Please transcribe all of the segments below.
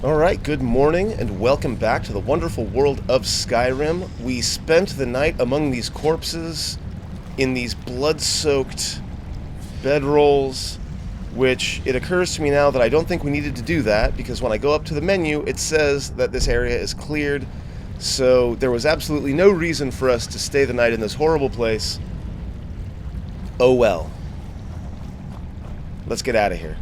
Alright, good morning and welcome back to the wonderful world of Skyrim. We spent the night among these corpses in these blood-soaked bedrolls, which it occurs to me now that I don't think we needed to do that, because when I go up to the menu it says that this area is cleared, so there was absolutely no reason for us to stay the night in this horrible place. Oh well. Let's get out of here.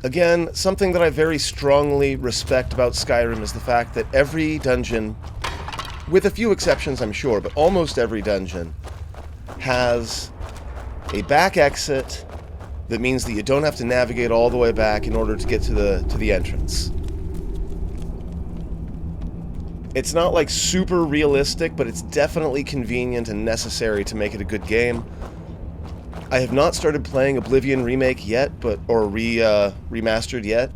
Again, something that I very strongly respect about Skyrim is the fact that every dungeon, with a few exceptions I'm sure, but almost every dungeon, has a back exit that means that you don't have to navigate all the way back in order to get to the entrance. It's not like super realistic, but it's definitely convenient and necessary to make it a good game. I have not started playing Oblivion Remake yet, or remastered yet,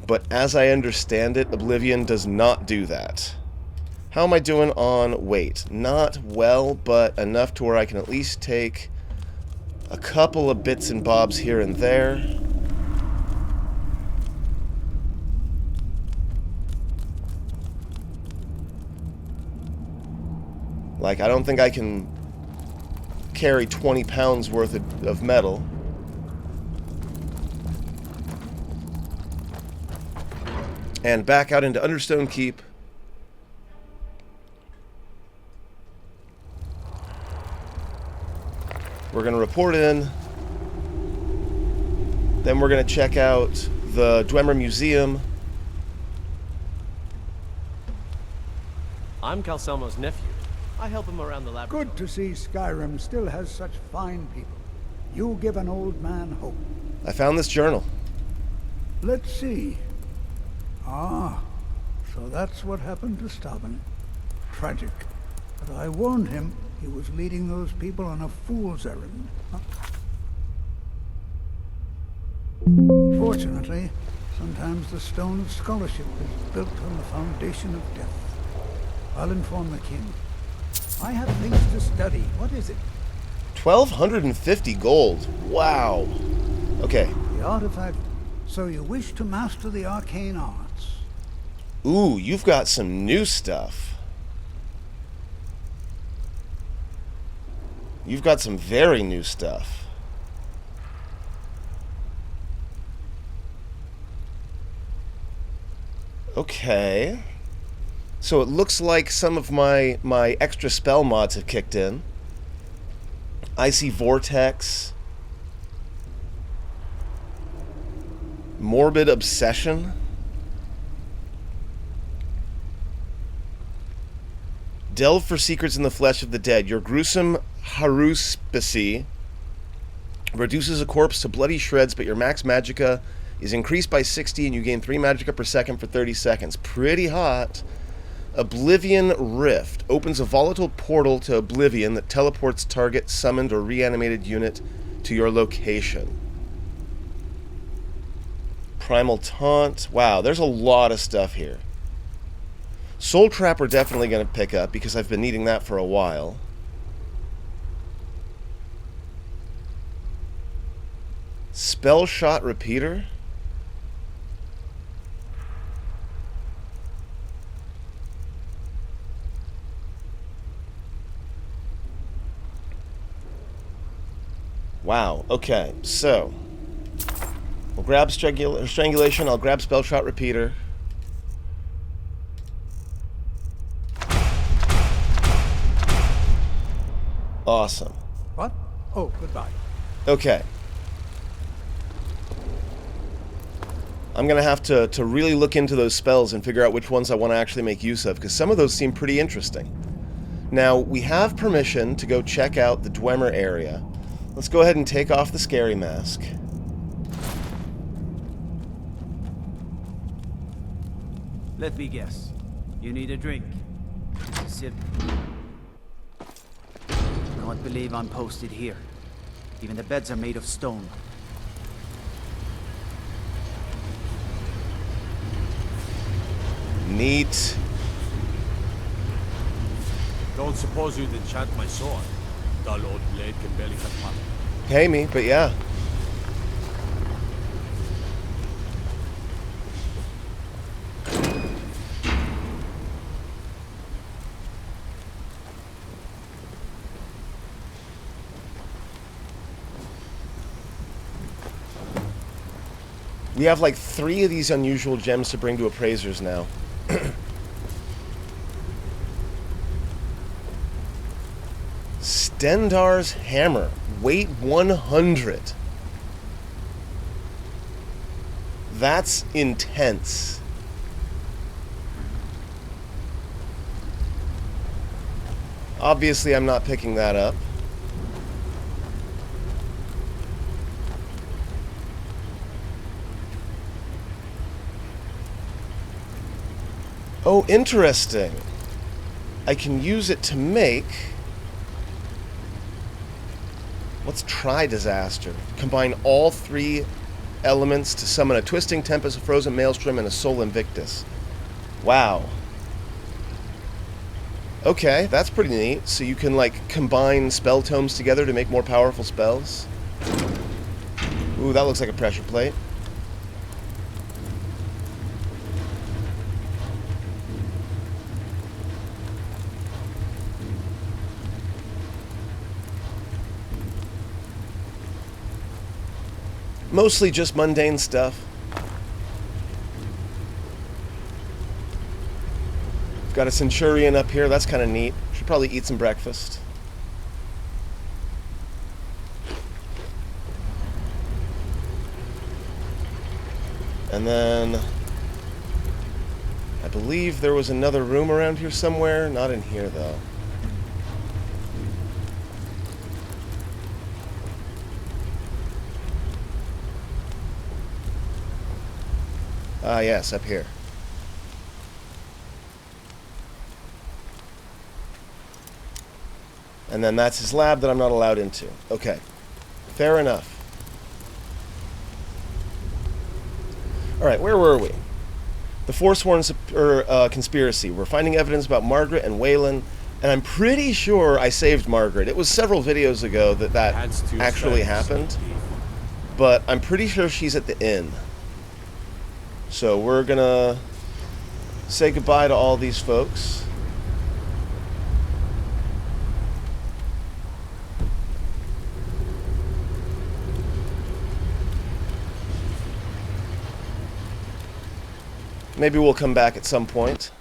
but as I understand it, Oblivion does not do that. How am I doing on weight? Not well, but enough to where I can at least take a couple of bits and bobs here and there. Like, I don't think I can carry 20 pounds worth of metal. And back out into Understone Keep. We're going to report in. Then we're going to check out the Dwemer Museum. I'm Calcelmo's nephew. I help him around the laboratory. Good to see Skyrim still has such fine people. You give an old man hope. I found this journal. Let's see. Ah, so that's what happened to Stauben. Tragic. But I warned him he was leading those people on a fool's errand. Fortunately, sometimes the stone of scholarship is built on the foundation of death. I'll inform the king. I have things to study. What is it? 1,250 gold. Wow. Okay. The artifact. So you wish to master the arcane arts? Ooh, you've got some new stuff. You've got some very new stuff. Okay. So it looks like some of my extra spell mods have kicked in. Icy Vortex. Morbid Obsession. Delve for secrets in the flesh of the dead. Your gruesome haruspicy reduces a corpse to bloody shreds, but your max magicka is increased by 60 and you gain 3 magicka per second for 30 seconds. Pretty hot. Oblivion Rift opens a volatile portal to Oblivion that teleports target, summoned, or reanimated unit to your location. Primal Taunt. Wow, there's a lot of stuff here. Soul Trap we're definitely going to pick up because I've been needing that for a while. Spell Shot Repeater. Wow, okay, so we'll grab Strangulation, I'll grab Spell Shot Repeater. Awesome. What? Oh, goodbye. Okay. I'm going to have to really look into those spells and figure out which ones I want to actually make use of, because some of those seem pretty interesting. Now, we have permission to go check out the Dwemer area. Let's go ahead and take off the scary mask. Let me guess. You need a drink. Sip. Can't believe I'm posted here. Even the beds are made of stone. Neat. Don't suppose you'd enchant my sword. Dull old blade can barely cut metal. Pay me, but yeah. We have like 3 of these unusual gems to bring to appraisers now. Stendar's hammer. Weight 100. That's intense. Obviously, I'm not picking that up. Oh, interesting. I can use it to make... Let's try Disaster. Combine all 3 elements to summon a Twisting Tempest, a Frozen Maelstrom, and a Soul Invictus. Wow. Okay, that's pretty neat. So you can, like, combine spell tomes together to make more powerful spells. Ooh, that looks like a pressure plate. Mostly just mundane stuff. Got a Centurion up here. That's kind of neat. Should probably eat some breakfast. And then... I believe there was another room around here somewhere. Not in here, though. Ah, yes, up here. And then that's his lab that I'm not allowed into. Okay. Fair enough. Alright, where were we? The Forsworn conspiracy. We're finding evidence about Margaret and Waylon, and I'm pretty sure I saved Margaret. It was several videos ago that actually happened. But I'm pretty sure she's at the inn. So we're gonna say goodbye to all these folks. Maybe we'll come back at some point.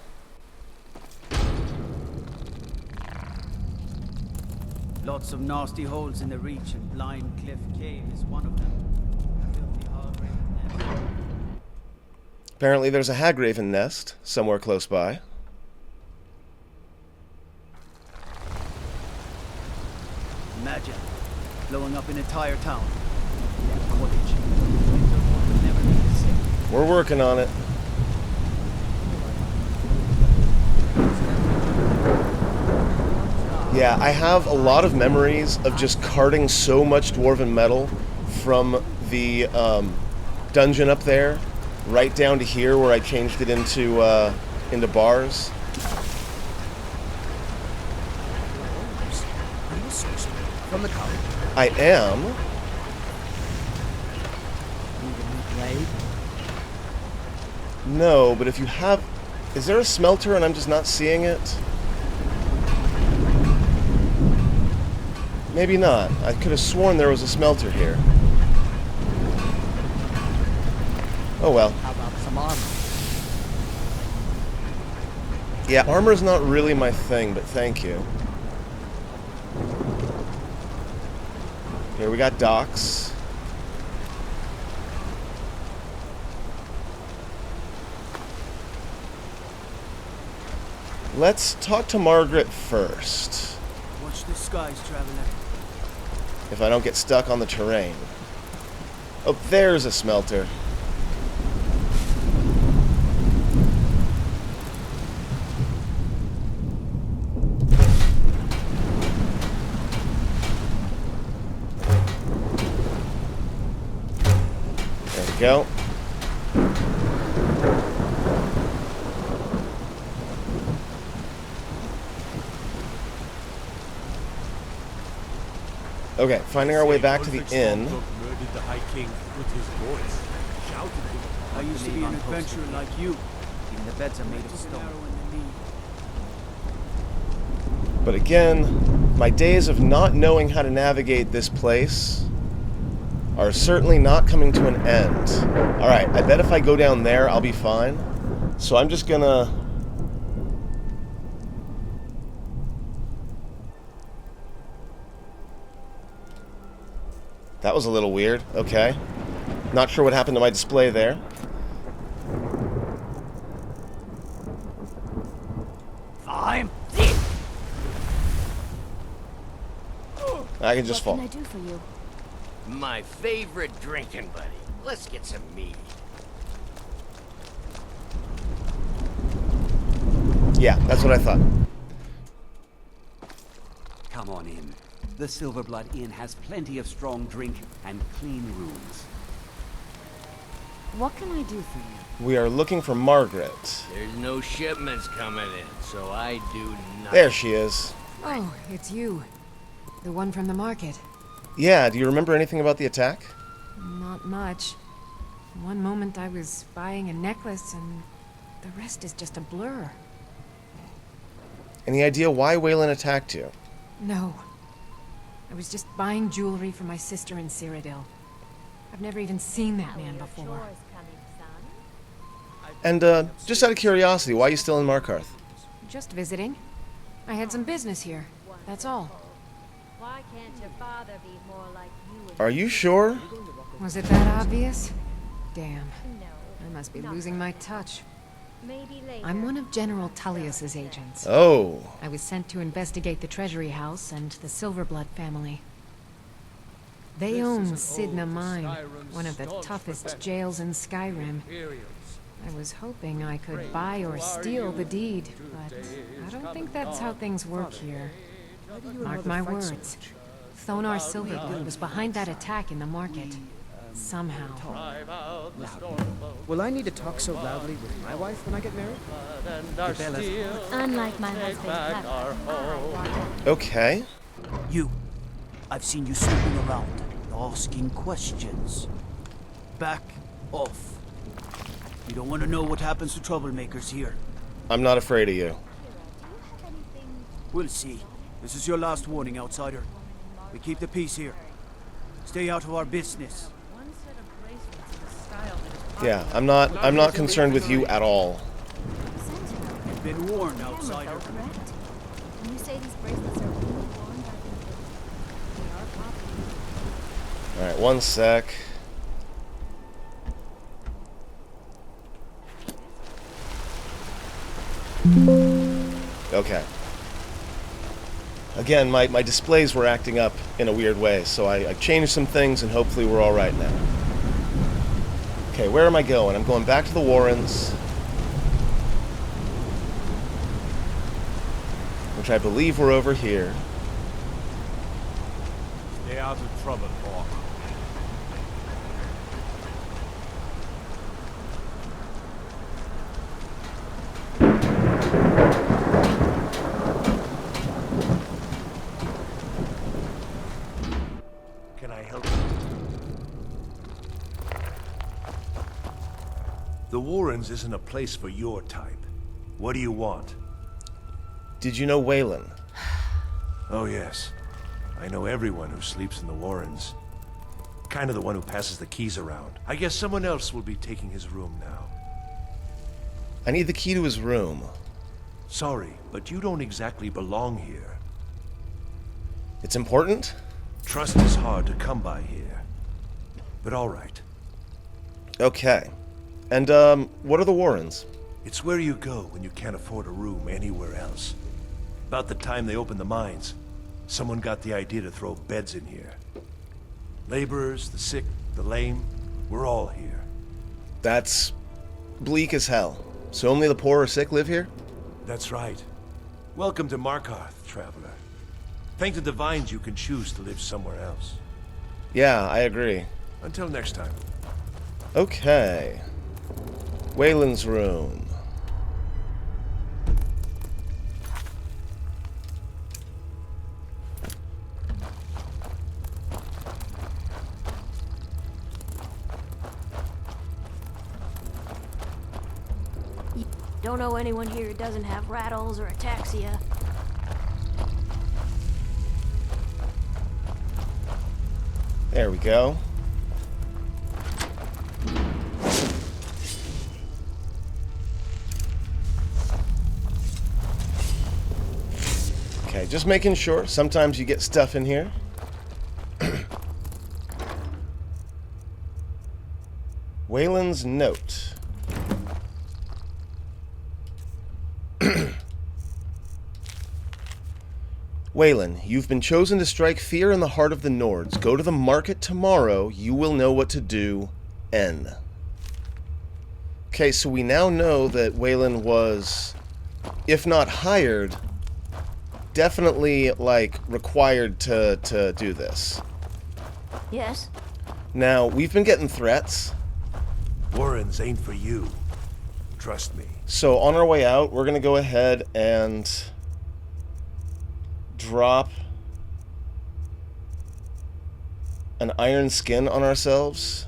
Lots of nasty holes in the reach, and Blind Cliff Cave is one of them. Filthy Hargrave nest. Apparently there's a Hagraven nest somewhere close by. Imagine blowing up an entire town. That cottage. Winter will never be the same. We're working on it. Yeah, I have a lot of memories of just carting so much dwarven metal from the dungeon up there right down to here where I changed it into bars. From the college. I am. Need a new blade? No, but if you have... Is there a smelter and I'm just not seeing it? Maybe not. I could have sworn there was a smelter here. Oh well. How about some armor? Yeah, armor's not really my thing, but thank you. Here we got docks. Let's talk to Margaret first. Watch the skies, traveler. If I don't get stuck on the terrain. Oh, there's a smelter. There we go. Okay, finding our way back to the inn. Murdered the High King with his voice. Shouted him. I used to be an adventurer like you. Even the beds are made of stone. But again, my days of not knowing how to navigate this place are certainly not coming to an end. Alright, I bet if I go down there, I'll be fine. So I'm just gonna... That was a little weird. Okay. Not sure what happened to my display there. I can just fall. What can I do for you? My favorite drinking buddy. Let's get some mead. Yeah, that's what I thought. Come on in. The Silverblood Inn has plenty of strong drink and clean rooms. What can I do for you? We are looking for Margaret. There's no shipments coming in, so I do nothing. There she is. Oh, it's you. The one from the market. Yeah, do you remember anything about the attack? Not much. One moment I was buying a necklace and the rest is just a blur. Any idea why Waylon attacked you? No. I was just buying jewelry for my sister in Cyrodiil. I've never even seen that man before. And, just out of curiosity, why are you still in Markarth? Just visiting. I had some business here. That's all. Why can't your father be more like you? Are you sure? Was it that obvious? Damn. No. I must be losing my touch. Maybe later. I'm one of General Tullius's agents. Oh. I was sent to investigate the Treasury House and the Silverblood family. They own Sidna Mine, one of the toughest jails in Skyrim. I was hoping I could buy or steal the deed, but I don't think that's how things work here. Mark my words. Thonar Silverblood was behind that attack in the market. Somehow. Will I need to talk so loudly with my wife when I get married? Unlike my husband, Pepper. Okay. You. I've seen you snooping around, asking questions. Back off. You don't want to know what happens to troublemakers here. I'm not afraid of you. We'll see. This is your last warning, outsider. We keep the peace here. Stay out of our business. Yeah, I'm not concerned with you at all. You've been warned, outsider. When you say these bracelets are only worn by the they are popular. Alright, one sec. Okay. Again, my displays were acting up in a weird way, so I changed some things and hopefully we're alright now. Okay, where am I going? I'm going back to the Warrens. Which I believe we're over here. Stay out of trouble, Hawk. Can I help you? The Warrens isn't a place for your type. What do you want? Did you know Waylon? Oh, yes. I know everyone who sleeps in the Warrens. Kind of the one who passes the keys around. I guess someone else will be taking his room now. I need the key to his room. Sorry, but you don't exactly belong here. It's important? Trust is hard to come by here. But all right. Okay. And, what are the Warrens? It's where you go when you can't afford a room anywhere else. About the time they opened the mines, someone got the idea to throw beds in here. Laborers, the sick, the lame, we're all here. That's bleak as hell. So only the poor or sick live here? That's right. Welcome to Markarth, traveler. Thank the divines you can choose to live somewhere else. Yeah, I agree. Until next time. Okay. Waylon's room. Don't know anyone here who doesn't have rattles or ataxia. There we go. Okay, just making sure. Sometimes you get stuff in here. Waylon's note. Waylon, you've been chosen to strike fear in the heart of the Nords. Go to the market tomorrow. You will know what to do. N. Okay, so we now know that Waylon was, if not hired, definitely, like, required to do this. Yes? Now, we've been getting threats. Warrens ain't for you. Trust me. So, on our way out, we're going to go ahead and drop an iron skin on ourselves.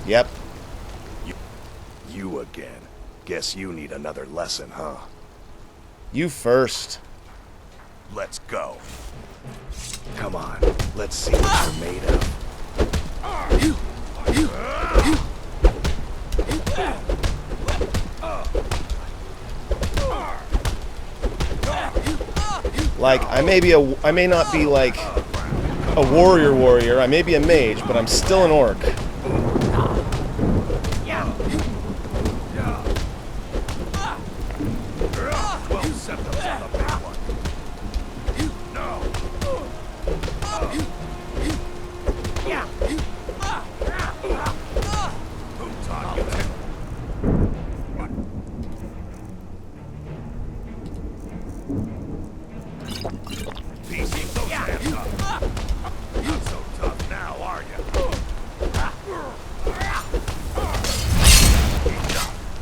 Yep. You again. Guess you need another lesson, huh? You first. Let's go. Come on, let's see what you're made of. Like, I may not be like a warrior. I may be a mage, but I'm still an orc.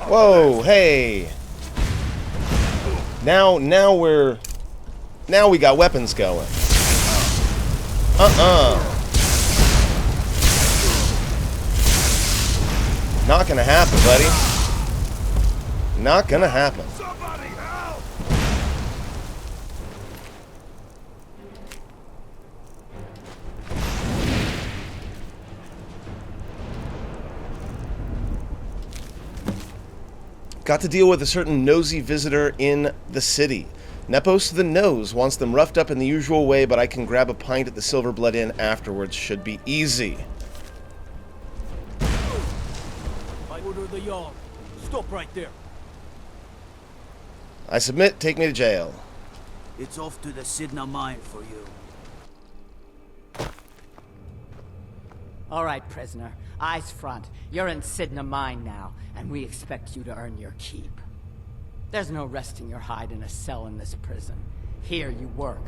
Whoa, hey. Now we got weapons going. Not gonna happen, buddy. Not gonna happen. Got to deal with a certain nosy visitor in the city. Nepos the Nose wants them roughed up in the usual way, but I can grab a pint at the Silverblood Inn afterwards. Should be easy. I order the yard. Stop right there. I submit, take me to jail. It's off to the Sidna mine for you. All right, prisoner. Eyes front. You're in Sidna Mine now, and we expect you to earn your keep. There's no resting your hide in a cell in this prison. Here you work.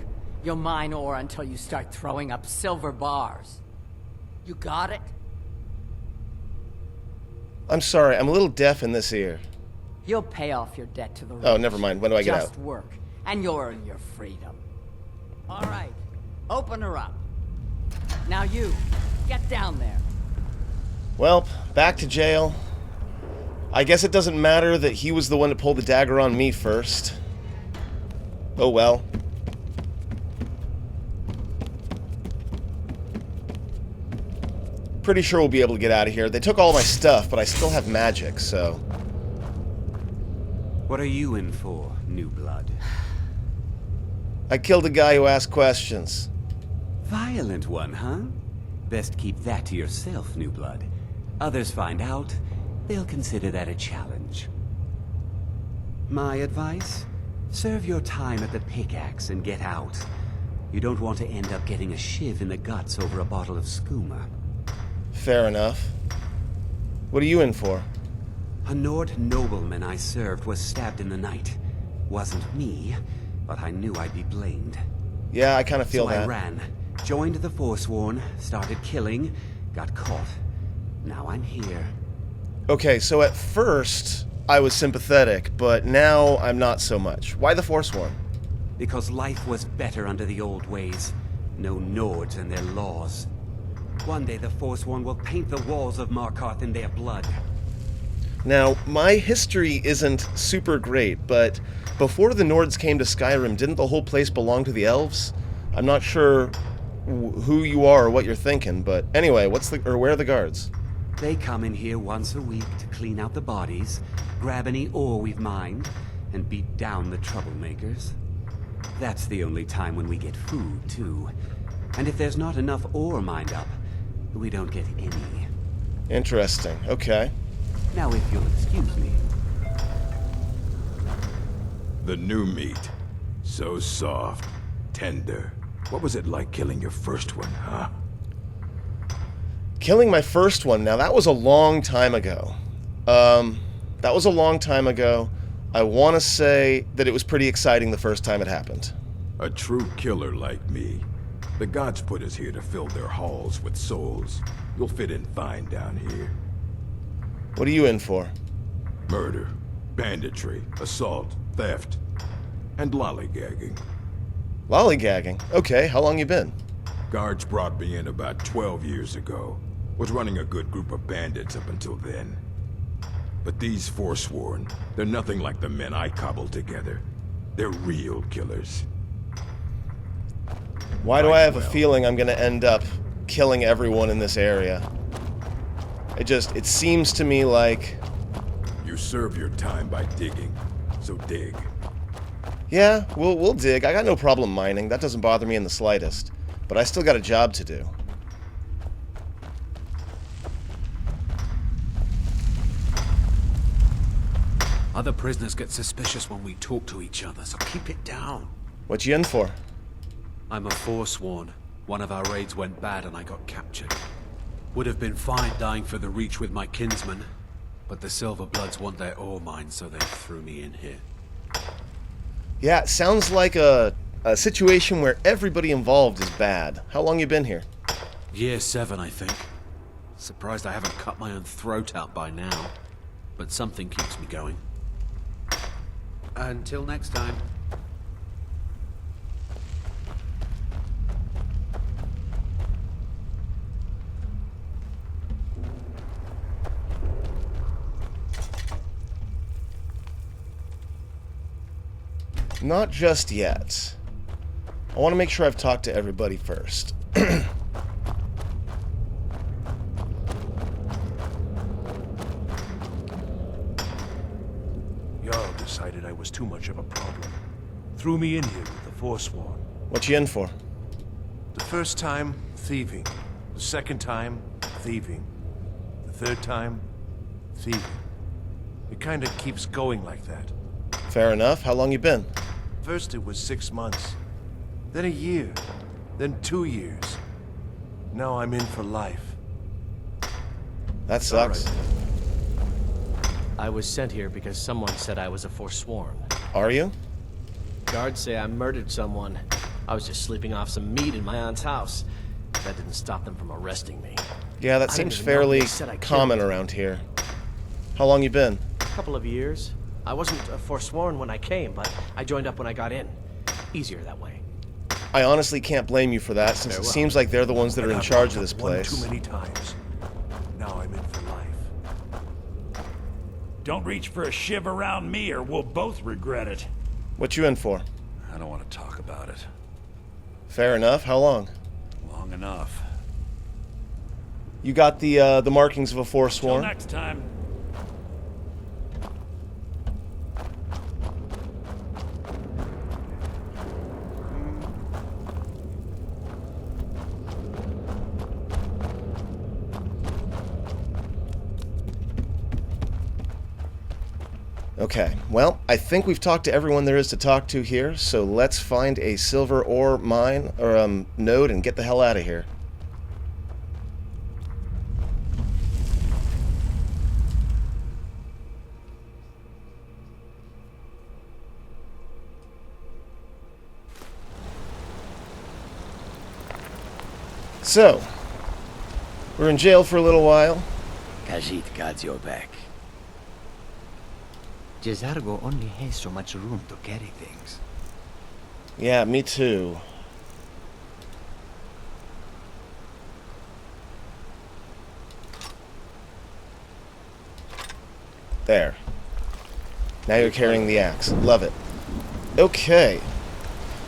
You'll mine ore until you start throwing up silver bars. You got it? I'm sorry, I'm a little deaf in this ear. You'll pay off your debt to the rich. Oh, never mind. When do I get out? Just work, and you'll earn your freedom. All right, open her up. Now you, get down there. Well, back to jail. I guess it doesn't matter that he was the one that pulled the dagger on me first. Oh well. Pretty sure we'll be able to get out of here. They took all my stuff, but I still have magic, so... What are you in for, New Blood? I killed a guy who asked questions. Violent one, huh? Best keep that to yourself, New Blood. Others find out, they'll consider that a challenge. My advice? Serve your time at the pickaxe and get out. You don't want to end up getting a shiv in the guts over a bottle of skooma. Fair enough. What are you in for? A Nord nobleman I served was stabbed in the night. Wasn't me, but I knew I'd be blamed. Yeah, I kind of feel so that. I ran, joined the Forsworn, started killing, got caught. Now I'm here. Okay, so at first, I was sympathetic, but now I'm not so much. Why the Forsworn? Because life was better under the old ways. No Nords and their laws. One day the Forsworn will paint the walls of Markarth in their blood. Now, my history isn't super great, but before the Nords came to Skyrim, didn't the whole place belong to the elves? I'm not sure who you are or what you're thinking, but anyway, where are the guards? They come in here once a week to clean out the bodies, grab any ore we've mined, and beat down the troublemakers. That's the only time when we get food, too. And if there's not enough ore mined up, we don't get any. Interesting. Okay. Now, if you'll excuse me. The new meat. So soft, tender. What was it like killing your first one, huh? Killing my first one, now that was a long time ago. I want to say that it was pretty exciting the first time it happened. A true killer like me. The gods put us here to fill their halls with souls. You'll fit in fine down here. What are you in for? Murder, banditry, assault, theft, and lollygagging. Lollygagging? Okay, how long you been? Guards brought me in about 12 years ago. Was running a good group of bandits up until then. But these Forsworn, they're nothing like the men I cobbled together. They're real killers. Why do I have a feeling I'm gonna end up killing everyone in this area? It seems to me like... You serve your time by digging, so dig. Yeah, we'll dig. I got no problem mining. That doesn't bother me in the slightest. But I still got a job to do. Other prisoners get suspicious when we talk to each other, so keep it down. What you in for? I'm a Forsworn. One of our raids went bad and I got captured. Would have been fine dying for the Reach with my kinsmen, but the Silverbloods want their ore mine, so they threw me in here. Yeah, it sounds like a situation where everybody involved is bad. How long you been here? Year 7, I think. Surprised I haven't cut my own throat out by now. But something keeps me going. Until next time. Not just yet. I want to make sure I've talked to everybody first. Jarl decided I was too much of a problem. Threw me in here with the Forsworn. What you in for? The first time, thieving. The second time, thieving. The third time, thieving. It kinda keeps going like that. Fair enough. How long you been? First it was 6 months, then a year, then 2 years. Now I'm in for life. That sucks. All right. I was sent here because someone said I was a Forsworn. Are you? Guards say I murdered someone. I was just sleeping off some meat in my aunt's house. That didn't stop them from arresting me. Yeah, that I seems didn't even know fairly they said I killed common them. around here. How long you been? A couple of years. I wasn't a Forsworn when I came, but I joined up when I got in. Easier that way. I honestly can't blame you for that, since it seems like they're the ones that are in charge of this place. Too many times. Now I'm in for life. Don't reach for a shiv around me or we'll both regret it. What you in for? I don't want to talk about it. Fair enough. How long? Long enough. You got the markings of a Till Forsworn? next time. Okay, well, I think we've talked to everyone there is to talk to here, so let's find a silver ore mine, or node, and get the hell out of here. So, we're in jail for a little while. Khajiit got your back. Jezargo only has so much room to carry things. Yeah, me too. There. Now you're carrying the axe. Love it. Okay.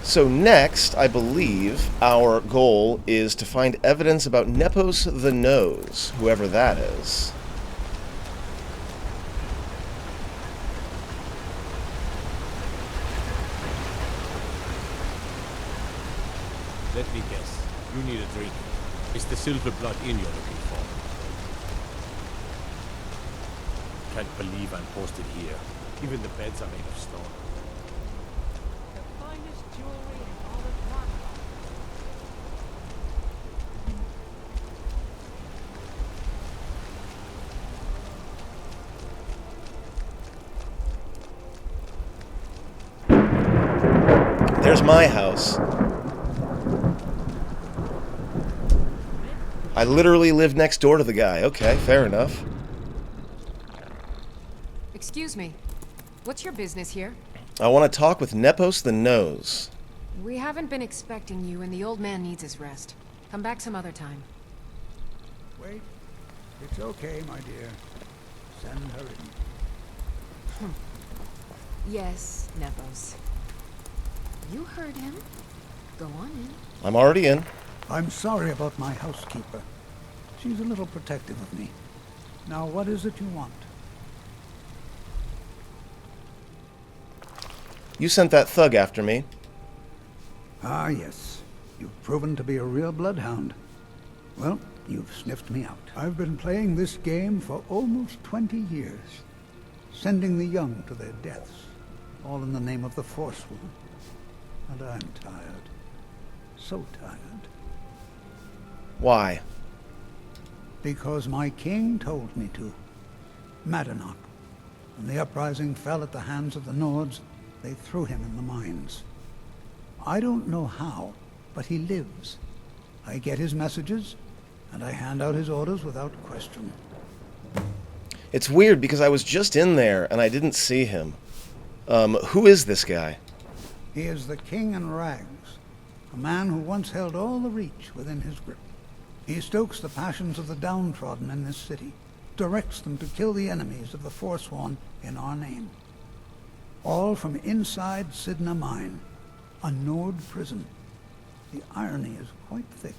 So next, I believe, our goal is to find evidence about Nepos the Nose, whoever that is. Let me guess. You need a drink. It's the silver blood inn you're looking for. Can't believe I'm posted here. Even the beds are made of stone. The finest jewelry in all of Rockford. There's my house. I literally live next door to the guy. Okay, fair enough. Excuse me. What's your business here? I want to talk with Nepos the Nose. We haven't been expecting you, and the old man needs his rest. Come back some other time. Wait. It's okay, my dear. Send her in. Yes, Nepos. You heard him. Go on in. I'm already in. I'm sorry about my housekeeper. She's a little protective of me. Now, what is it you want? You sent that thug after me. Ah, yes. You've proven to be a real bloodhound. Well, you've sniffed me out. I've been playing this game for almost 20 years, sending the young to their deaths, all in the name of the Forsworn. And I'm tired. So tired. Why? Because my king told me to. Madanach. When the uprising fell at the hands of the Nords, they threw him in the mines. I don't know how, but he lives. I get his messages, and I hand out his orders without question. It's weird because I was just in there and I didn't see him. Who is this guy? He is the king in rags, a man who once held all the Reach within his grip. He stokes the passions of the downtrodden in this city, directs them to kill the enemies of the Forsworn in our name. All from inside Sidna Mine, a Nord prison. The irony is quite thick.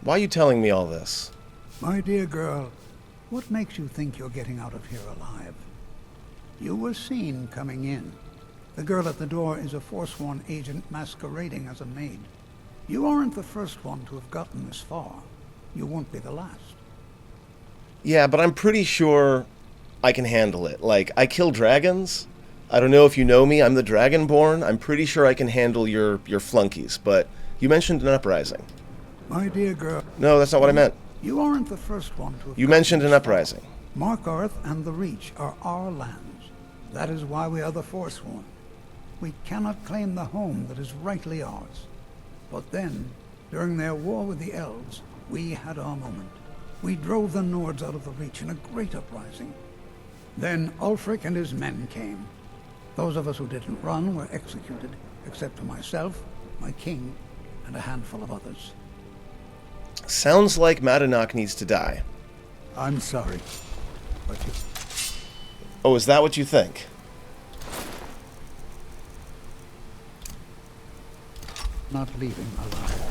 Why are you telling me all this? My dear girl, what makes you think you're getting out of here alive? You were seen coming in. The girl at the door is a Forsworn agent masquerading as a maid. You aren't the first one to have gotten this far. You won't be the last. Yeah, but I'm pretty sure I can handle it. Like, I kill dragons. I don't know if you know me, I'm the Dragonborn. I'm pretty sure I can handle your flunkies, but you mentioned an uprising. My dear girl... No, that's not what I meant. You aren't the first one to have... You mentioned an uprising. Markarth and the Reach are our lands. That is why we are the Forsworn. We cannot claim the home that is rightly ours. But then, during their war with the elves, we had our moment. We drove the Nords out of the Reach in a great uprising. Then Ulfric and his men came. Those of us who didn't run were executed, except for myself, my king, and a handful of others. Sounds like Madanach needs to die. I'm sorry, but you... Oh, is that what you think? Not leaving alive.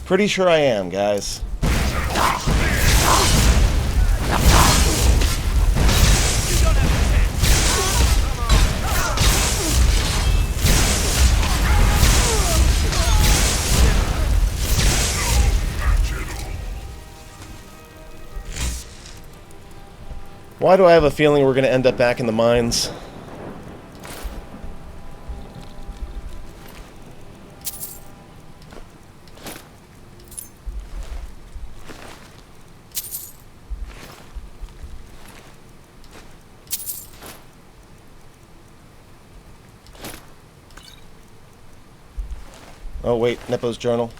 Pretty sure I am, guys. Why do I have a feeling we're going to end up back in the mines? Oh wait, Nepo's journal.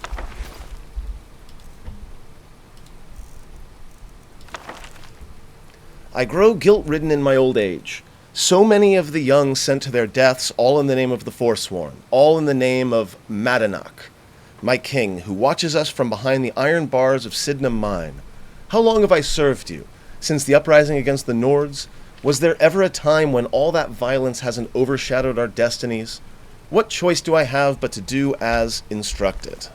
I grow guilt-ridden in my old age. So many of the young sent to their deaths, all in the name of the Forsworn, all in the name of Madanak, my king, who watches us from behind the iron bars of Sydenham Mine. How long have I served you? Since the uprising against the Nords? Was there ever a time when all that violence hasn't overshadowed our destinies? What choice do I have but to do as instructed?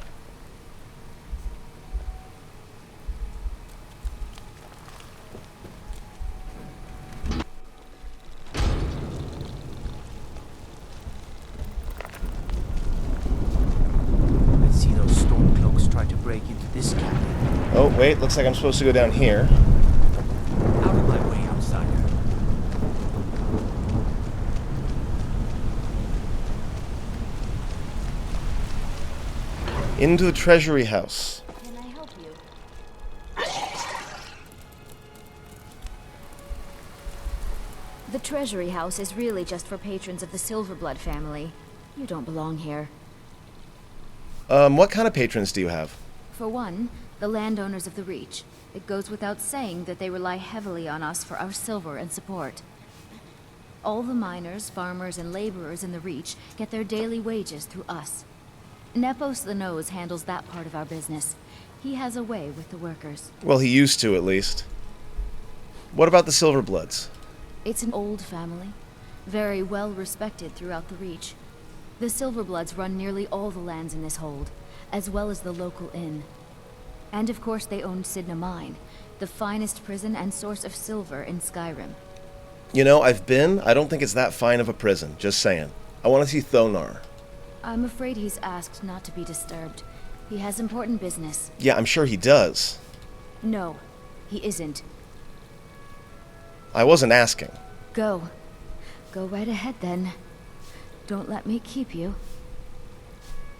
I see those stormcloaks try to break into this cabin. Oh, wait, looks like I'm supposed to go down here. Out of my way, outsider. Into the treasury house. Can I help you? The treasury house is really just for patrons of the Silverblood family. You don't belong here. What kind of patrons do you have? For one, the landowners of the Reach. It goes without saying that they rely heavily on us for our silver and support. All the miners, farmers, and laborers in the Reach get their daily wages through us. Nepos the Nose handles that part of our business. He has a way with the workers. Well, he used to, at least. What about the Silverbloods? It's an old family, very well respected throughout the Reach. The Silverbloods run nearly all the lands in this hold, as well as the local inn. And of course they own Sydenham Mine, the finest prison and source of silver in Skyrim. You know, I've been. I don't think it's that fine of a prison, just saying. I want to see Thonar. I'm afraid he's asked not to be disturbed. He has important business. Yeah, I'm sure he does. No, he isn't. I wasn't asking. Go. Go right ahead then. Don't let me keep you.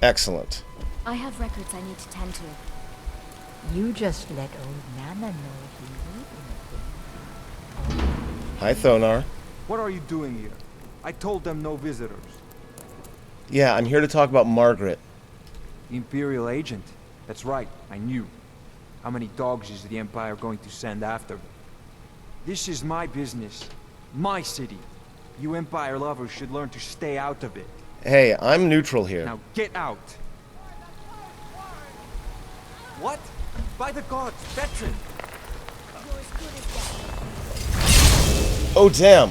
Excellent. I have records I need to tend to. You just let old Nana know he will. Hi, Thonar. What are you doing here? I told them no visitors. Yeah, I'm here to talk about Margaret. Imperial agent? That's right, I knew. How many dogs is the Empire going to send after her? This is my business. My city. You Empire lovers should learn to stay out of it. Hey, I'm neutral here. Now get out! What? By the gods, veteran! Oh, damn.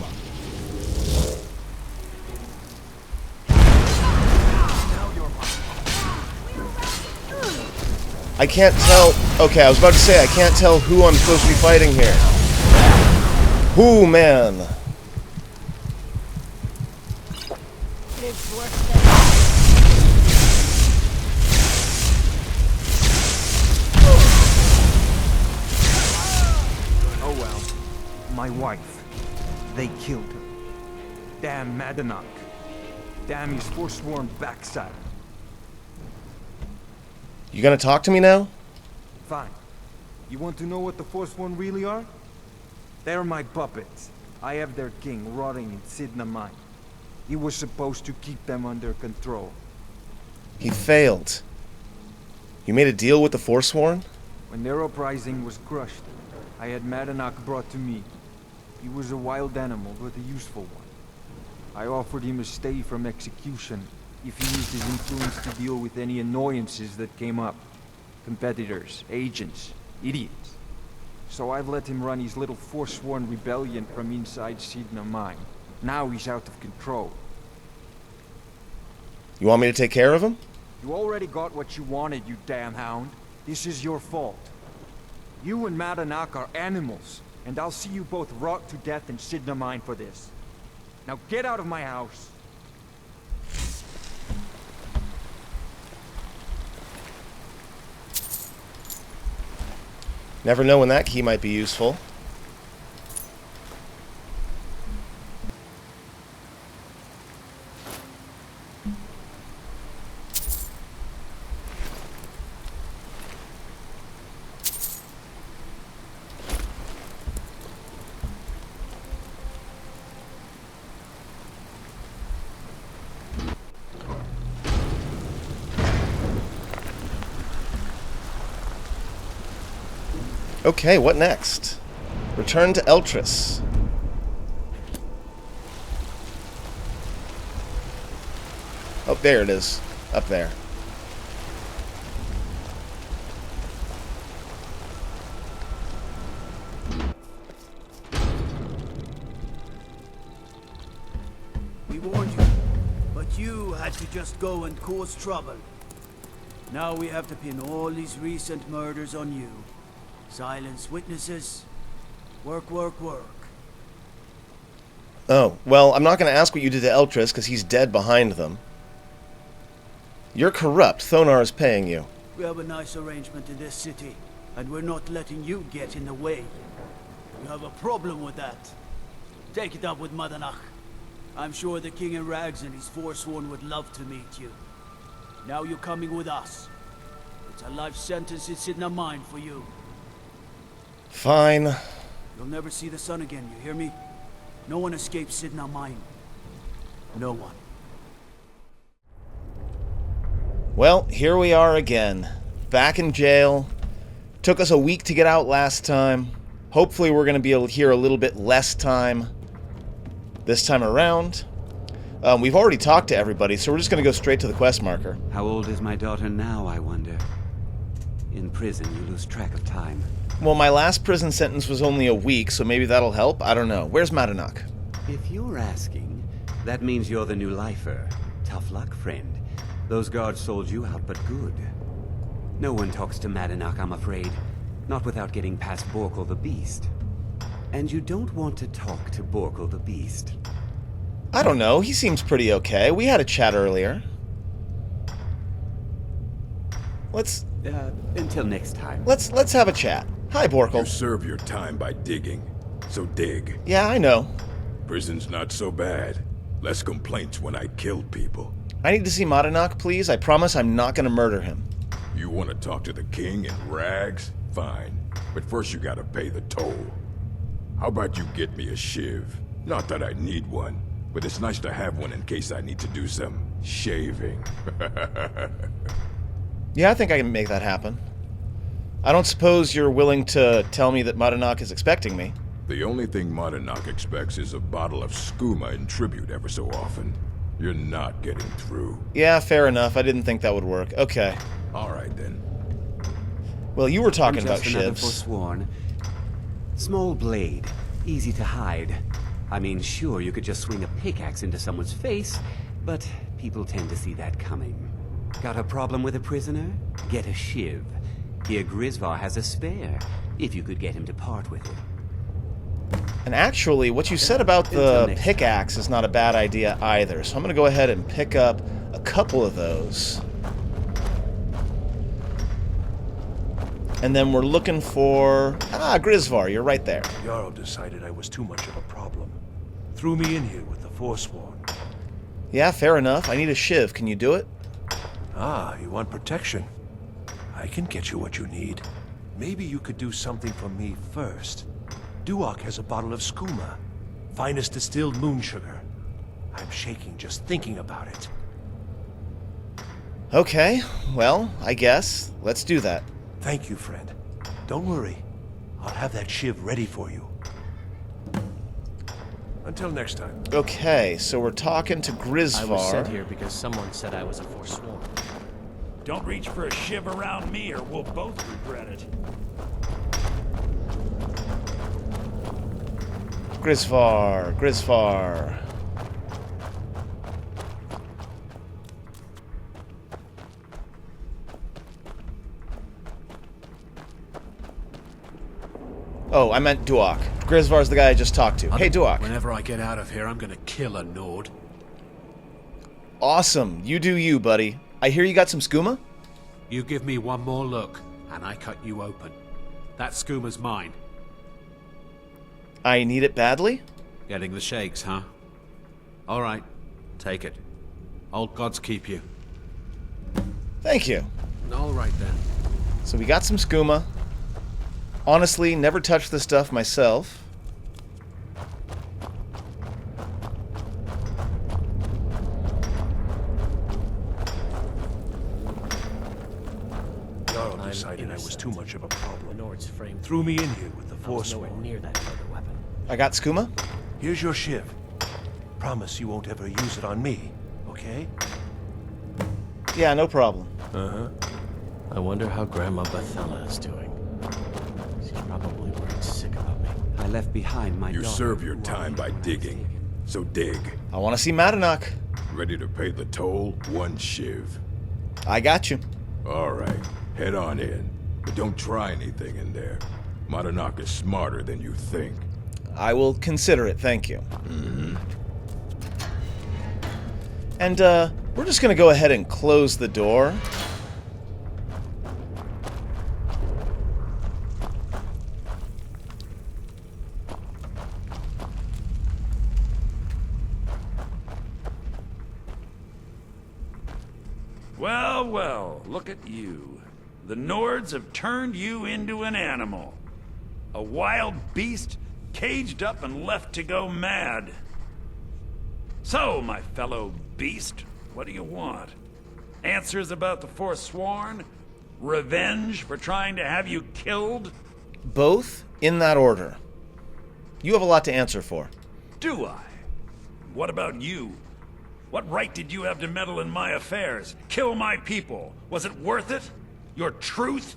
I can't tell. Okay, I was about to say, I can't tell who I'm supposed to be fighting here. Ooh, man. Oh well. My wife. They killed her. Damn Madanak. Damn his forsworn backside. You gonna talk to me now? Fine. You want to know what the Forsworn really are? They're my puppets. I have their king rotting in Sydenham Mine. He was supposed to keep them under control. He failed. You made a deal with the Forsworn? When their uprising was crushed, I had Madanak brought to me. He was a wild animal, but a useful one. I offered him a stay from execution if he used his influence to deal with any annoyances that came up. Competitors, agents, idiots. So I've let him run his little Forsworn rebellion from inside Sydenham Mine. Now he's out of control. You want me to take care of him? You already got what you wanted, you damn hound. This is your fault. You and Madanak are animals, and I'll see you both rot to death in Sydenham Mine for this. Now get out of my house. Never know when that key might be useful. Okay, what next? Return to Eltris. Oh, there it is. Up there. We warned you, but you had to just go and cause trouble. Now we have to pin all these recent murders on you. Silence witnesses. Work, work, work. Oh, well, I'm not going to ask what you did to Eltris, because he's dead behind them. You're corrupt. Thonar is paying you. We have a nice arrangement in this city, and we're not letting you get in the way. You have a problem with that. Take it up with Madanach. I'm sure the King in Rags and his Forsworn would love to meet you. Now you're coming with us. It's a life sentence in Sidna Mine for you. Fine. You'll never see the sun again, you hear me? No one escapes Sidna Mine. No one. Well, here we are again. Back in jail. Took us a week to get out last time. Hopefully we're going to be here a little bit less time this time around. We've already talked to everybody, so we're just going to go straight to the quest marker. How old is my daughter now, I wonder? In prison, you lose track of time. Well, my last prison sentence was only a week, so maybe that'll help. I don't know. Where's Madanach? If you're asking, that means you're the new lifer. Tough luck, friend. Those guards sold you out, but good. No one talks to Madanach, I'm afraid. Not without getting past Borkul the Beast. And you don't want to talk to Borkul the Beast. I don't know. He seems pretty okay. We had a chat earlier. Let's... until next time. Let's have a chat. Hi, Borkul. You serve your time by digging, so dig. Yeah, I know. Prison's not so bad. Less complaints when I killed people. I need to see Madanach, please. I promise I'm not going to murder him. You want to talk to the king in rags? Fine. But first you gotta pay the toll. How about you get me a shiv? Not that I need one, but it's nice to have one in case I need to do some shaving. Yeah, I think I can make that happen. I don't suppose you're willing to tell me that Madanach is expecting me. The only thing Madanach expects is a bottle of skooma in tribute ever so often. You're not getting through. Yeah, fair enough. I didn't think that would work. Okay. All right, then. Well, you were talking about just another shivs. Forsworn. Small blade, easy to hide. I mean, sure, you could just swing a pickaxe into someone's face, but people tend to see that coming. Got a problem with a prisoner? Get a shiv. Here Grisvar has a spare, if you could get him to part with it. And actually, what you said about the pickaxe is not a bad idea either, so I'm going to go ahead and pick up a couple of those. And then we're looking for... Ah, Grisvar, you're right there. Jarl decided I was too much of a problem. Threw me in here with the Forsworn. Yeah, fair enough. I need a shiv. Can you do it? Ah, you want protection? I can get you what you need. Maybe you could do something for me first. Duak has a bottle of skooma. Finest distilled moon sugar. I'm shaking just thinking about it. Okay, well, I guess. Let's do that. Thank you, friend. Don't worry. I'll have that shiv ready for you. Until next time. Okay, so we're talking to Grisvar. I was sent here because someone said I was a Forsworn. Don't reach for a shiv around me or we'll both regret it. Grisvar. Oh, I meant Duak. Grisvar's the guy I just talked to. Hey, Duak. Whenever I get out of here, I'm gonna kill a Nord. Awesome. You do you, buddy. I hear you got some skooma? You give me one more look, and I cut you open. That skooma's mine. I need it badly? Getting the shakes, huh? All right, take it. Old gods keep you. Thank you. All right, then. So we got some skooma. Honestly, never touched this stuff myself. decided I was too much of a problem. The Nords framed Threw me in here with the I was nowhere Forsworn. near that murder weapon. I got skooma? Here's your shiv. Promise you won't ever use it on me, okay? Yeah, no problem. Uh-huh. I wonder how Grandma Bethella is doing. She's probably worried sick about me. I left behind my You daughter. serve your time by digging, so dig. I want to see Madanach. Ready to pay the toll? 1 shiv. I got you. All right, head on in. But don't try anything in there. Madanach is smarter than you think. I will consider it, thank you. Mm-hmm. And, we're just gonna go ahead and close the door. Well, well, look at you. The Nords have turned you into an animal. A wild beast, caged up and left to go mad. So, my fellow beast, what do you want? Answers about the Forsworn? Revenge for trying to have you killed? Both in that order. You have a lot to answer for. Do I? What about you? What right did you have to meddle in my affairs? Kill my people? Was it worth it? Your truth?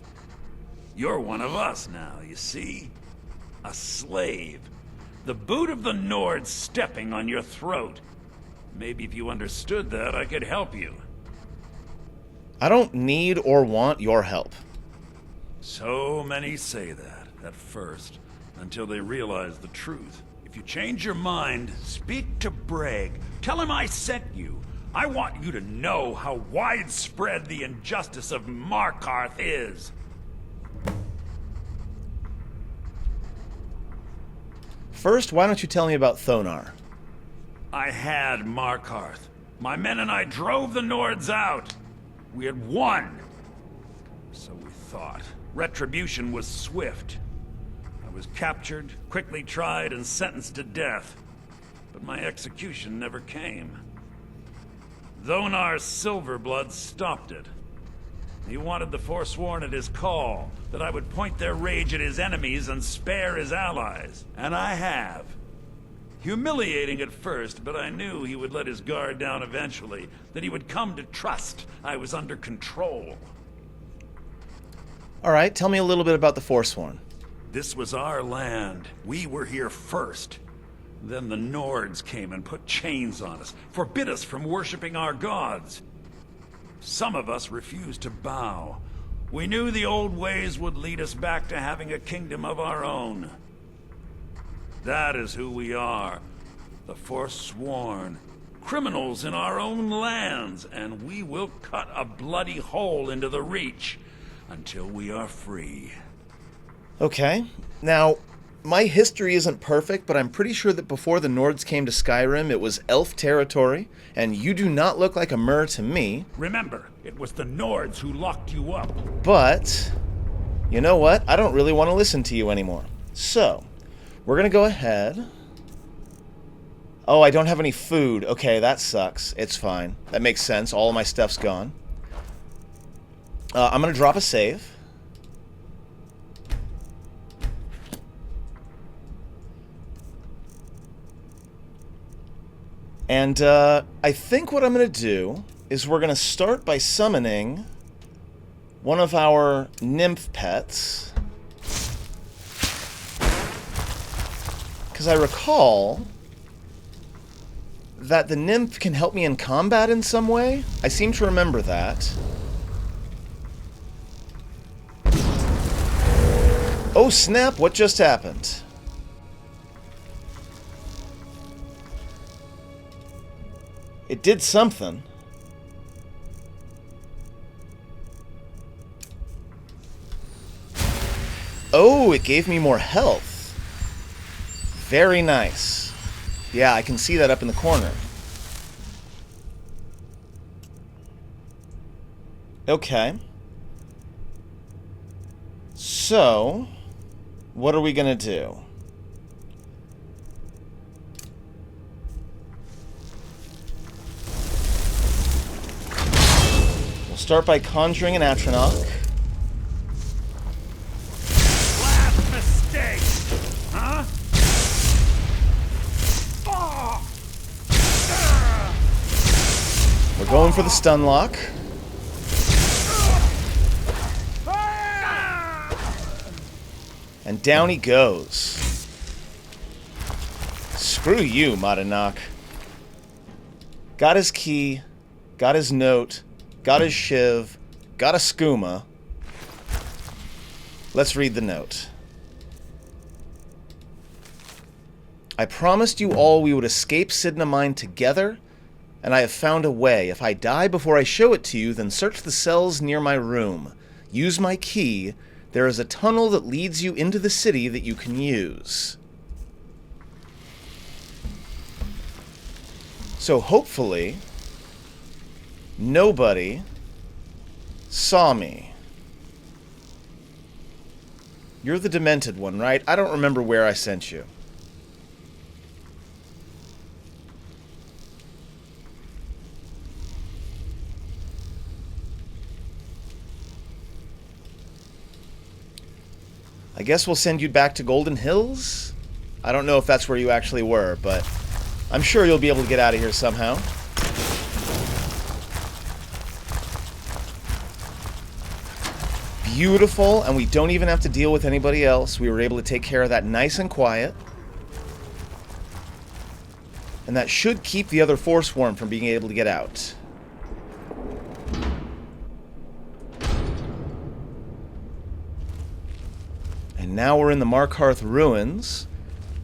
You're one of us now, you see? A slave. The boot of the Nords stepping on your throat. Maybe if you understood that, I could help you. I don't need or want your help. So many say that, at first, until they realize the truth. If you change your mind, speak to Breg. Tell him I sent you. I want you to know how widespread the injustice of Markarth is. First, why don't you tell me about Thonar? I had Markarth. My men and I drove the Nords out. We had won. So we thought. Retribution was swift. I was captured, quickly tried, and sentenced to death. But my execution never came. Thonar's Silverblood stopped it. He wanted the Forsworn at his call, that I would point their rage at his enemies and spare his allies. And I have. Humiliating at first, but I knew he would let his guard down eventually, that he would come to trust I was under control. Alright, tell me a little bit about the Forsworn. This was our land. We were here first. Then the Nords came and put chains on us, forbid us from worshipping our gods. Some of us refused to bow. We knew the old ways would lead us back to having a kingdom of our own. That is who we are. The Forsworn. Criminals in our own lands, and we will cut a bloody hole into the Reach until we are free. Okay. Now, my history isn't perfect, but I'm pretty sure that before the Nords came to Skyrim, it was elf territory, and you do not look like a Mer to me. Remember, it was the Nords who locked you up. But, you know what? I don't really want to listen to you anymore. So, we're going to go ahead. Oh, I don't have any food. Okay, that sucks. It's fine. That makes sense. All of my stuff's gone. I'm going to drop a save. And I think what I'm going to do is we're going to start by summoning one of our nymph pets. Because I recall that the nymph can help me in combat in some way. I seem to remember that. Oh snap, what just happened? It did something. Oh, it gave me more health. Very nice. Yeah, I can see that up in the corner. Okay. So, what are we gonna do? We'll start by conjuring an Atronach. Going for the stun lock. And down he goes. Screw you, Madanak. Got his key, got his note, got his shiv, got a skooma. Let's read the note. I promised you all we would escape Sidna Mine together, and I have found a way. If I die before I show it to you, then search the cells near my room. Use my key. There is a tunnel that leads you into the city that you can use. So hopefully, nobody saw me. You're the demented one, right? I don't remember where I sent you. I guess we'll send you back to Golden Hills? I don't know if that's where you actually were, but I'm sure you'll be able to get out of here somehow. Beautiful, and we don't even have to deal with anybody else. We were able to take care of that nice and quiet. And that should keep the other Forsworn from being able to get out. And now we're in the Markarth Ruins,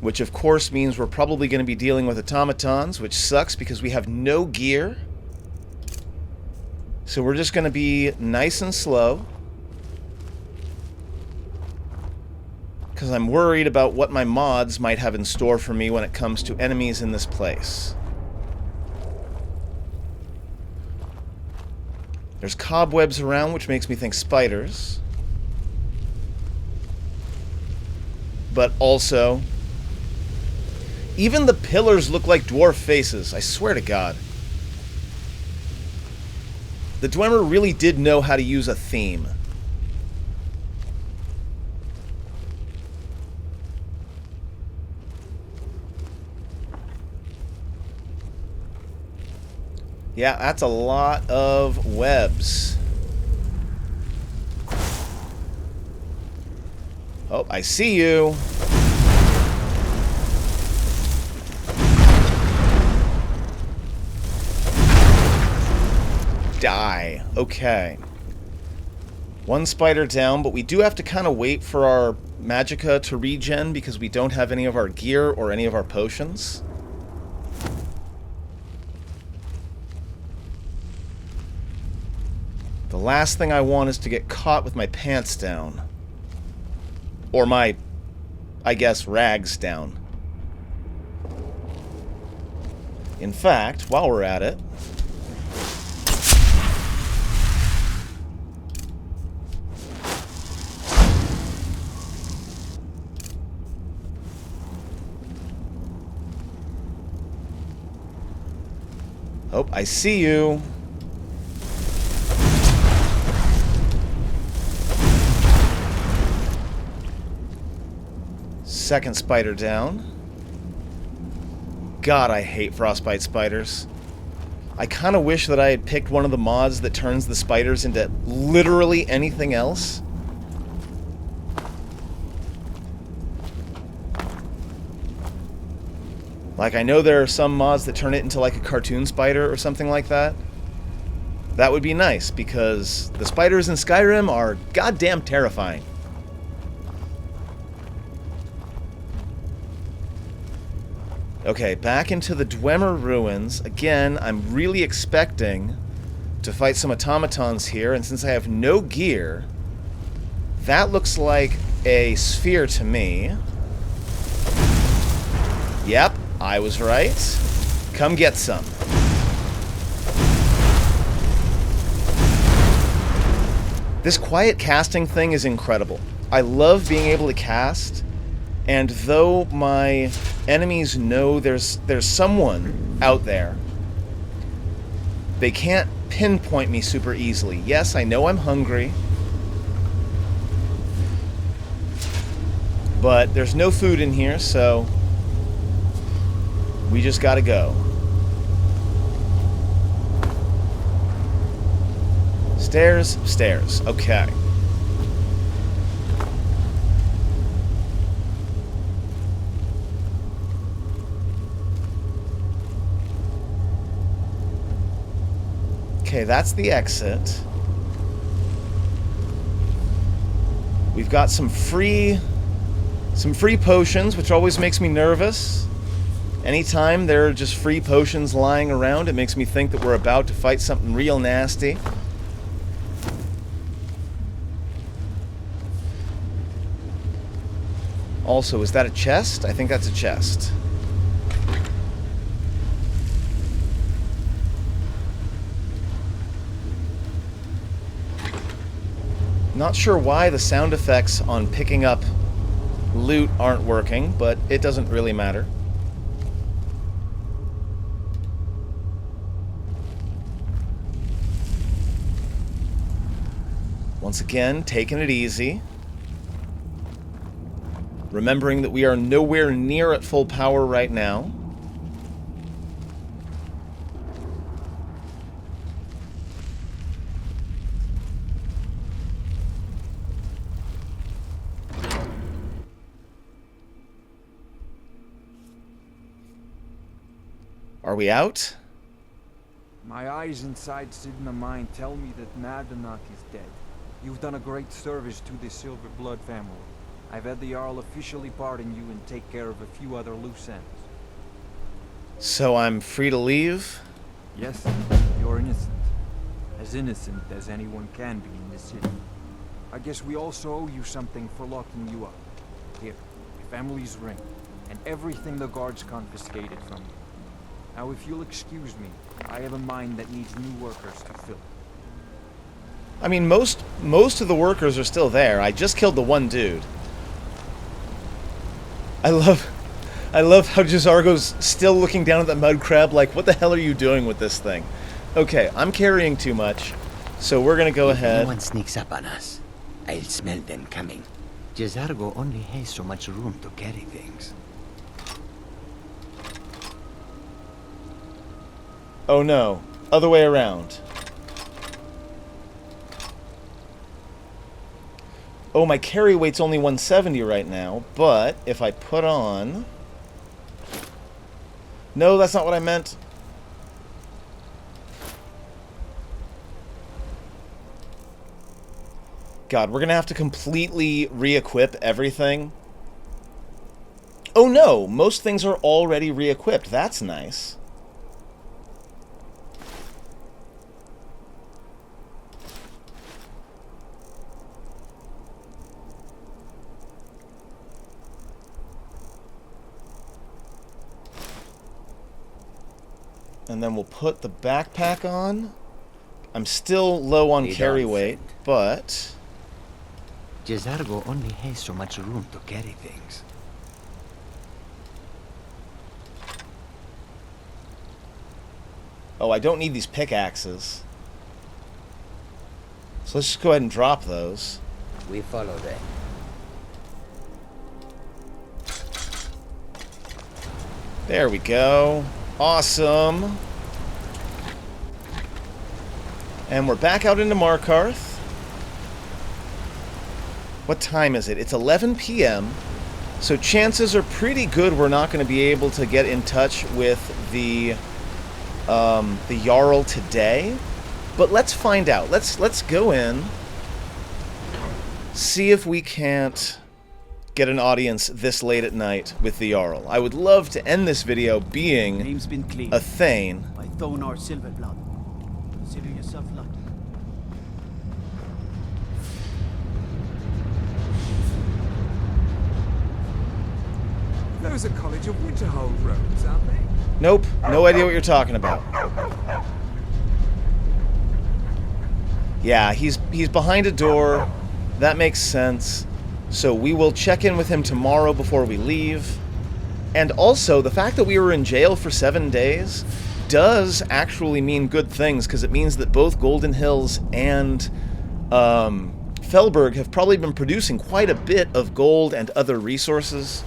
which of course means we're probably going to be dealing with automatons, which sucks because we have no gear. So we're just going to be nice and slow. Because I'm worried about what my mods might have in store for me when it comes to enemies in this place. There's cobwebs around, which makes me think spiders. But also, even the pillars look like dwarf faces, I swear to God. The Dwemer really did know how to use a theme. Yeah, that's a lot of webs. Oh, I see you. Die. Okay. One spider down, but we do have to kind of wait for our magicka to regen because we don't have any of our gear or any of our potions. The last thing I want is to get caught with my pants down. Or my, I guess, rags down. In fact, while we're at it... Oh, I see you. Second spider down. God, I hate frostbite spiders. I kind of wish that I had picked one of the mods that turns the spiders into literally anything else. Like, I know there are some mods that turn it into like a cartoon spider or something like that. That would be nice, because the spiders in Skyrim are goddamn terrifying. Okay, back into the Dwemer Ruins. Again, I'm really expecting to fight some automatons here, and since I have no gear, that looks like a sphere to me. Yep, I was right. Come get some. This quiet casting thing is incredible. I love being able to cast, and though my enemies know there's someone out there, they can't pinpoint me super easily. Yes, I know I'm hungry, but there's no food in here, so we just gotta go. Stairs, stairs. Okay. Okay, that's the exit. We've got some free potions, which always makes me nervous. Anytime there are just free potions lying around, it makes me think that we're about to fight something real nasty. Also, is that a chest? I think that's a chest. Not sure why the sound effects on picking up loot aren't working, but it doesn't really matter. Once again, taking it easy. Remembering that we are nowhere near at full power right now. Are we out? My eyes inside Sidna Mine tell me that Madanach is dead. You've done a great service to the Silver Blood family. I've had the Jarl officially pardon you and take care of a few other loose ends. So I'm free to leave? Yes, you're innocent. As innocent as anyone can be in this city. I guess we also owe you something for locking you up. Here, your family's ring, and everything the guards confiscated from you. Now, if you'll excuse me, I have a mine that needs new workers to fill. I mean, most of the workers are still there. I just killed the one dude. I love how Jazargo's still looking down at the mud crab like, what the hell are you doing with this thing? Okay, I'm carrying too much, so we're gonna go ahead. If anyone sneaks up on us, I'll smell them coming. Jazargo only has so much room to carry things. Oh no, other way around. Oh, my carry weight's only 170 right now, but if I put on... No, that's not what I meant. God, we're gonna have to completely re-equip everything. Oh no, most things are already re-equipped. That's nice. And then we'll put the backpack on. I'm still low on carry weight, but... Jazargo only has so much room to carry things. Oh, I don't need these pickaxes. So let's just go ahead and drop those. We follow them. There we go. Awesome. And we're back out into Markarth. What time is it? It's 11 p.m. So chances are pretty good we're not going to be able to get in touch with the Jarl today. But let's find out. Let's go in. See if we can't get an audience this late at night with the Jarl. I would love to end this video being Name's been cleared a Thane. by Thonar Silverblood. Consider yourself lucky. Those are College of Winterhold roads, aren't they? Nope, no idea what you're talking about. Yeah, he's behind a door. That makes sense. So we will check in with him tomorrow before we leave. And also, the fact that we were in jail for 7 days does actually mean good things, because it means that both Golden Hills and Felberg have probably been producing quite a bit of gold and other resources.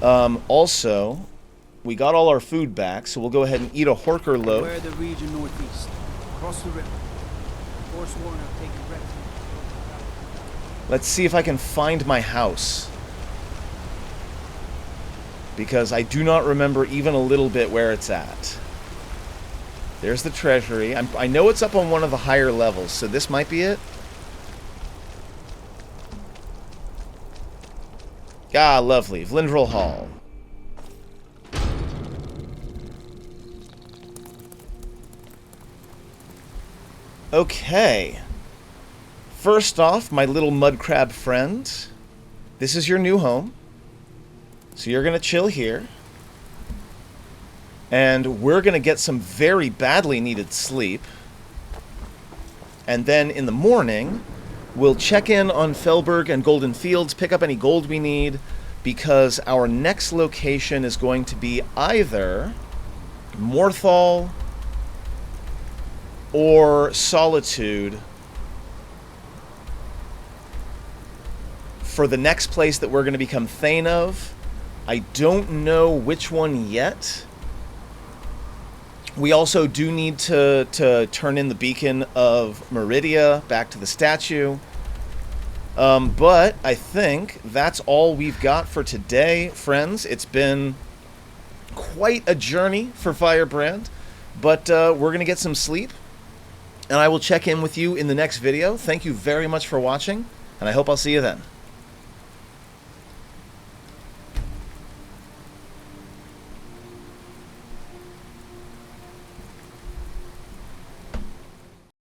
Also, we got all our food back, so we'll go ahead and eat a Horker loaf. Where the region northeast, across the river. Forsworn have taken refuge. Let's see if I can find my house. Because I do not remember even a little bit where it's at. There's the treasury. I know it's up on one of the higher levels, so this might be it. Ah, lovely. Vlindrel Hall. Okay. First off, my little mud crab friend. This is your new home. So you're going to chill here. And we're going to get some very badly needed sleep. And then in the morning, we'll check in on Felberg and Golden Fields, pick up any gold we need, because our next location is going to be either Morthal or Solitude for the next place that we're going to become Thane of. I don't know which one yet. We also do need to turn in the Beacon of Meridia back to the statue. But I think that's all we've got for today, friends. It's been quite a journey for Firebrand, but we're going to get some sleep, and I will check in with you in the next video. Thank you very much for watching, and I hope I'll see you then.